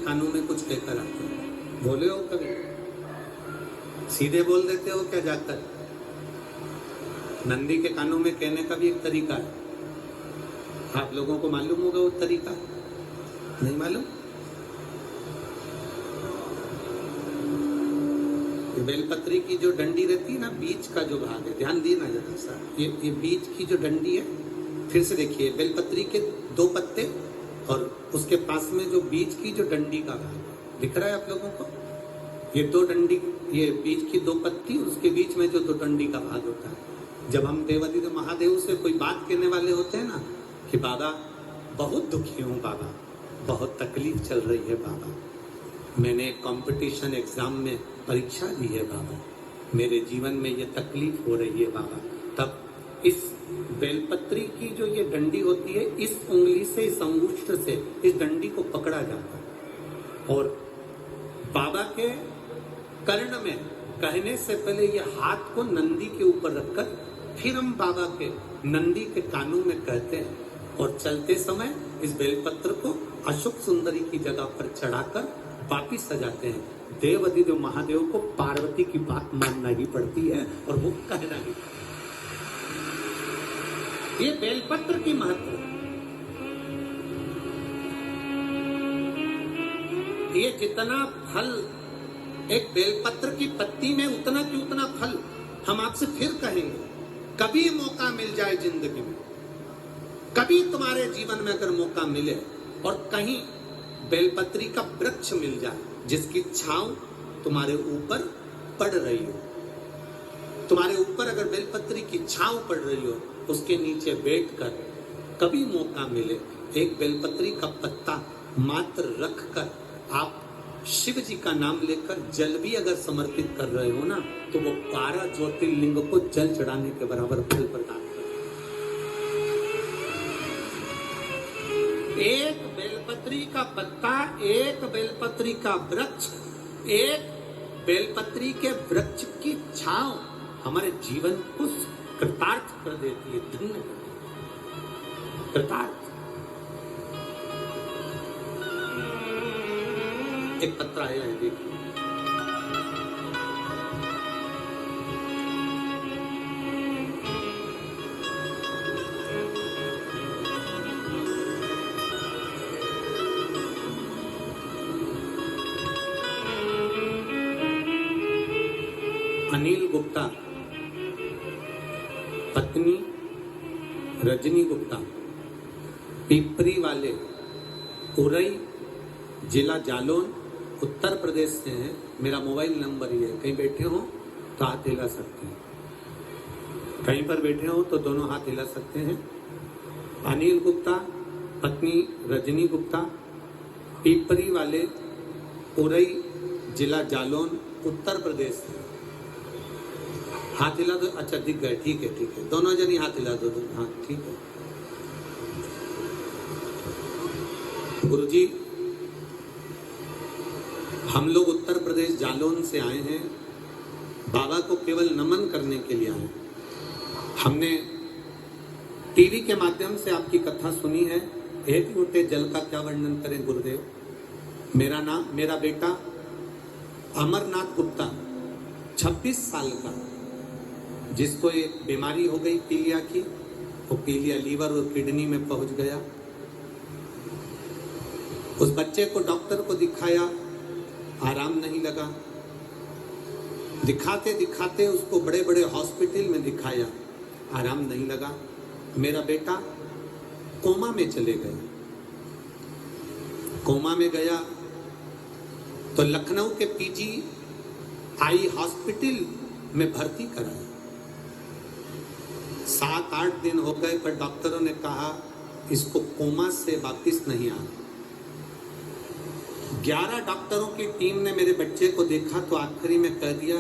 कानों में कुछ लेकर आते हो? बोले हो कभी? सीधे बोल देते हो क्या जाकर? नंदी के कानों में कहने का भी एक तरीका है। आप लोगों को मालूम होगा वो तरीका? नहीं मालूम? बेलपत्री की जो डंडी रहती है ना, बीच का जो भाग है, ध्यान दिए ना जरा सा, ये बीच की जो डंडी है, फिर से देखिए, बेलपत्री के 2 पत्ते और उसके पास में जो बीच की जो डंडी का भाग है, दिख रहा है आप लोगों को? ये 2 डंडी, ये बीच की 2 पत्ती, उसके बीच में जो 2 डंडी का भाग होता है। जब हम देवादिदेव महादेव से कोई बात कहने वाले होते हैं ना कि बाबा बहुत दुखी हूँ, बाबा बहुत तकलीफ चल रही है, बाबा मैंने कंपटीशन एग्जाम में परीक्षा दी है, बाबा मेरे जीवन में ये तकलीफ हो रही है, बाबा, तब इस बेलपत्री की जो ये डंडी होती है, इस उंगली से, इस अंगुष्ठ से इस डंडी को पकड़ा जाता है और बाबा के कर्ण में कहने से पहले ये हाथ को नंदी के ऊपर रखकर फिर हम बाबा के नंदी के कानों में कहते हैं और चलते समय इस बेलपत्र को अशोक सुंदरी की जगह पर चढ़ाकर वापिस सजाते हैं। देवादिदेव महादेव को पार्वती की बात मानना ही पड़ती है और वो कहना ही। ये बेलपत्र की महत्व, ये जितना फल एक बेलपत्र की पत्ती में, उतना की उतना फल। हम आपसे फिर कहेंगे, कभी मौका मिल जाए जिंदगी में, कभी तुम्हारे जीवन में अगर मौका मिले और कहीं बेलपत्री का वृक्ष मिल जाए जिसकी छांव तुम्हारे ऊपर पड़ रही हो, तुम्हारे ऊपर अगर बेलपत्री की छांव पड़ रही हो, उसके नीचे बैठकर कभी मौका मिले, एक बेलपत्री का पत्ता मात्र रखकर आप शिव जी का नाम लेकर जल भी अगर समर्पित कर रहे हो ना, तो वो 12 ज्योतिर्लिंग को जल चढ़ाने के बराबर फल प्रदान करता है। एक बेलपत्री का पत्ता, एक बेलपत्री का वृक्ष, एक बेलपत्री के वृक्ष की छांव हमारे जीवन को कृतार्थ कर देती है, धन्य कर देती है, कृतार्थ। एक पत्र आया है, देखिए, अनिल गुप्ता, पत्नी रजनी गुप्ता, पिपरी वाले, उरई, जिला जालौन, उत्तर प्रदेश से हैं। मेरा मोबाइल नंबर ये है, कहीं बैठे हो तो हाथ हिला सकते हैं, कहीं पर बैठे हो तो दोनों हाथ हिला सकते हैं। अनिल गुप्ता, पत्नी रजनी गुप्ता, पिपरी वाले, उरई, जिला जालौन, उत्तर प्रदेश से। हाथ हिला दो। अच्छा, दिख गए, ठीक है, ठीक है, दोनों जनी हाथ हिला दो। हाँ, ठीक है। गुरुजी, हम लोग उत्तर प्रदेश जालौन से आए हैं, बाबा को केवल नमन करने के लिए आए। हमने टीवी के माध्यम से आपकी कथा सुनी है। एक लोटे जल का क्या वर्णन करें गुरुदेव। मेरा बेटा अमरनाथ गुप्ता, 26 साल का, जिसको एक बीमारी हो गई पीलिया की, वो पीलिया लीवर और किडनी में पहुंच गया। उस बच्चे को डॉक्टर को दिखाया, आराम नहीं लगा। दिखाते दिखाते उसको बड़े बड़े हॉस्पिटल में दिखाया, आराम नहीं लगा। मेरा बेटा कोमा में चले गए। कोमा में गया तो लखनऊ के पीजी आई हॉस्पिटल में भर्ती कराया। 7-8 दिन हो गए, पर डॉक्टरों ने कहा इसको कोमा से वापिस नहीं आना। 11 डॉक्टरों की टीम ने मेरे बच्चे को देखा तो आखिरी में कह दिया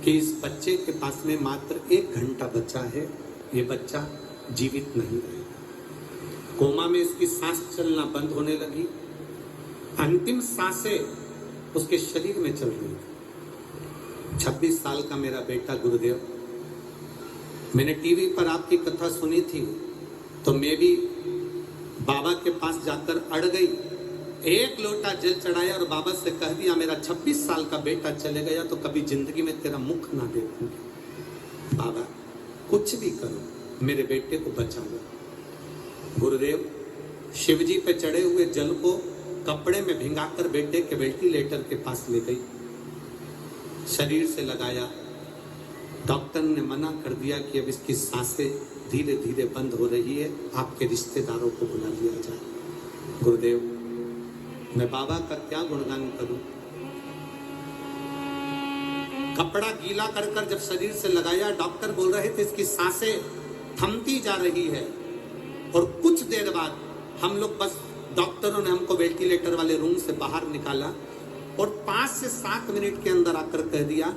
कि इस बच्चे के पास में मात्र 1 घंटा बचा है, ये बच्चा जीवित नहीं रहेगा। कोमा में इसकी सांस चलना बंद होने लगी, अंतिम सांसें उसके शरीर में चल रही थी। 26 साल का मेरा बेटा गुरुदेव। मैंने टीवी पर आपकी कथा सुनी थी तो मैं भी बाबा के पास जाकर अड़ गई। एक लोटा जल चढ़ाया और बाबा से कह दिया मेरा 26 साल का बेटा चले गया तो कभी जिंदगी में तेरा मुख ना देखूंगी। बाबा कुछ भी करो मेरे बेटे को बचा लो। गुरुदेव शिवजी पे चढ़े हुए जल को कपड़े में भिंगाकर बेटे के वेंटिलेटर के पास ले गई, शरीर से लगाया। डॉक्टर ने मना कर दिया कि अब इसकी सांसें धीरे धीरे बंद हो रही है, आपके रिश्तेदारों को बुला लिया जाए। गुरुदेव मैं बाबा का क्या गुणगान करूं। कपड़ा गीला कर कर जब शरीर से लगाया, डॉक्टर बोल रहे थे इसकी सांसें थमती जा रही है। और कुछ देर बाद हम लोग बस डॉक्टरों ने हमको वेंटिलेटर वाले रूम से बाहर निकाला और 5 से 7 मिनट के अंदर आकर कह दिया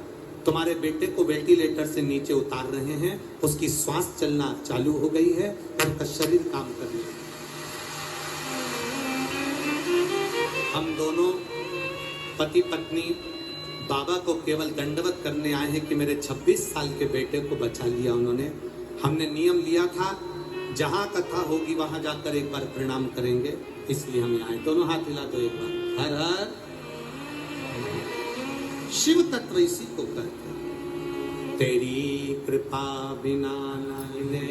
तुम्हारे बेटे को वेंटिलेटर से नीचे उतार रहे हैं, उसकी श्वास चलना चालू हो गई है और उसका शरीर काम कर रहा है। हम दोनों पति पत्नी बाबा को केवल दंडवत करने आए हैं कि मेरे 26 साल के बेटे को बचा लिया उन्होंने। हमने नियम लिया था जहां कथा होगी वहां जाकर एक बार प्रणाम करेंगे, इसलिए हम आए। दोनों हाथ हिला दो एक बार। हर हर शिव तत्व इसी को कहते हैं। तेरी कृपा बिना न मिले